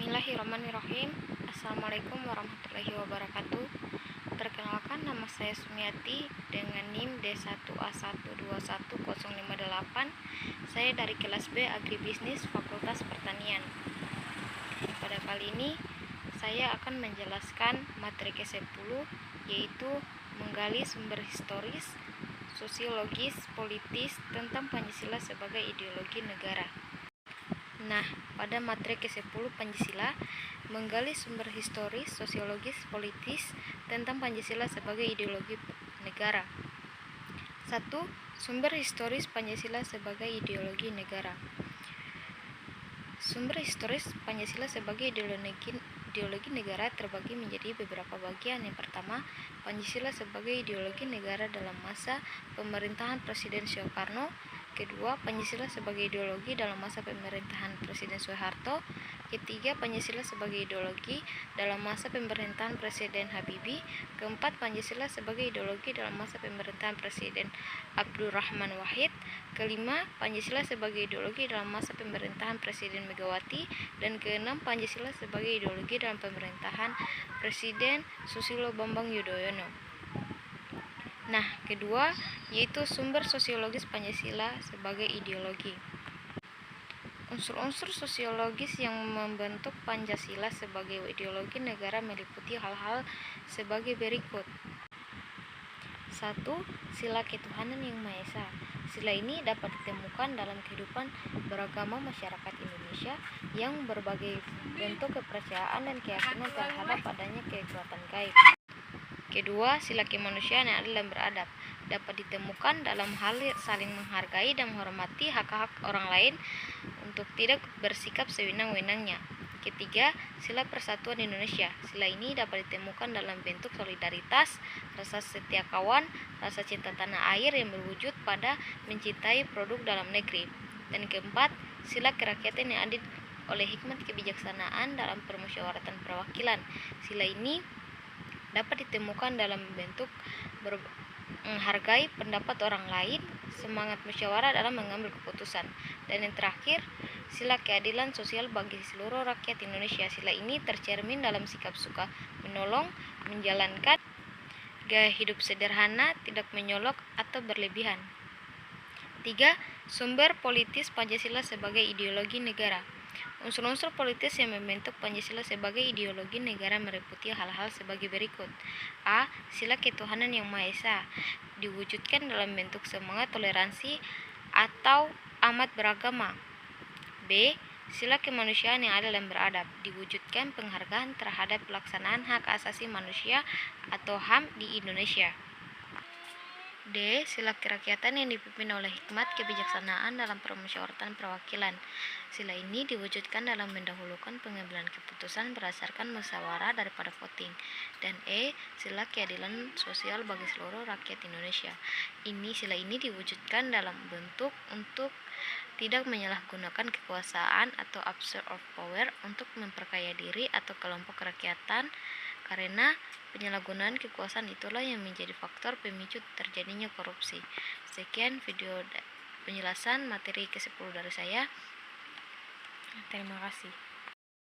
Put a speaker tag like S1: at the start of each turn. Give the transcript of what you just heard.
S1: Bismillahirrahmanirrahim. Assalamualaikum warahmatullahi wabarakatuh. Perkenalkan, nama saya Sumiati dengan NIM D1A1210558. Saya dari kelas B Agribisnis Fakultas Pertanian. Pada kali ini saya akan menjelaskan materi ke-10, yaitu menggali sumber historis, sosiologis, politis tentang Pancasila sebagai ideologi negara. Nah, pada materi ke-10 Pancasila, menggali sumber historis, sosiologis, politis tentang Pancasila sebagai ideologi negara. 1. Sumber historis Pancasila sebagai ideologi negara. Sumber historis Pancasila sebagai ideologi negara terbagi menjadi beberapa bagian. Yang pertama, Pancasila sebagai ideologi negara dalam masa pemerintahan Presiden Soekarno. Kedua, Pancasila sebagai ideologi dalam masa pemerintahan Presiden Soeharto. Ketiga, Pancasila sebagai ideologi dalam masa pemerintahan Presiden Habibie. Keempat, Pancasila sebagai ideologi dalam masa pemerintahan Presiden Abdurrahman Wahid. Kelima, Pancasila sebagai ideologi dalam masa pemerintahan Presiden Megawati. Dan keenam, Pancasila sebagai ideologi dalam pemerintahan Presiden Susilo Bambang Yudhoyono. Nah, kedua yaitu sumber sosiologis Pancasila sebagai ideologi. Unsur-unsur sosiologis yang membentuk Pancasila sebagai ideologi negara meliputi hal-hal sebagai berikut. 1. Sila ketuhanan yang Maha Esa. Sila ini dapat ditemukan dalam kehidupan beragama masyarakat Indonesia yang berbagai bentuk kepercayaan dan keyakinan terhadap adanya kekuatan gaib. Kedua, sila kemanusiaan yang adil dan beradab dapat ditemukan dalam hal saling menghargai dan menghormati hak-hak orang lain untuk tidak bersikap sewenang-wenangnya. Ketiga, sila persatuan Indonesia. Sila ini dapat ditemukan dalam bentuk solidaritas, rasa setia kawan, rasa cinta tanah air yang berwujud pada mencintai produk dalam negeri. Dan keempat, sila kerakyatan yang adil oleh hikmat kebijaksanaan dalam permusyawaratan perwakilan. Sila ini dapat ditemukan dalam bentuk menghargai pendapat orang lain, semangat musyawarah dalam mengambil keputusan. Dan yang terakhir, sila keadilan sosial bagi seluruh rakyat Indonesia. Sila ini tercermin dalam sikap suka menolong, menjalankan gaya hidup sederhana, tidak menyolok atau berlebihan. 3. Sumber politis Pancasila sebagai ideologi negara. Unsur-unsur politis yang membentuk Pancasila sebagai ideologi negara meliputi hal-hal sebagai berikut. A. Sila ketuhanan yang Maha Esa diwujudkan dalam bentuk semangat toleransi atau amat beragama. B. Sila kemanusiaan yang adil dan beradab diwujudkan penghargaan terhadap pelaksanaan hak asasi manusia atau HAM di Indonesia. D. Sila kerakyatan yang dipimpin oleh hikmat kebijaksanaan dalam permusyawaratan perwakilan. Sila ini diwujudkan dalam mendahulukan pengambilan keputusan berdasarkan musyawarah daripada voting. Dan E. Sila keadilan sosial bagi seluruh rakyat Indonesia. Sila ini diwujudkan dalam bentuk untuk tidak menyalahgunakan kekuasaan atau abuse of power untuk memperkaya diri atau kelompok kerakyatan, karena penyalahgunaan kekuasaan itulah yang menjadi faktor pemicu terjadinya korupsi. Sekian video penjelasan materi ke-10 dari saya. Terima kasih.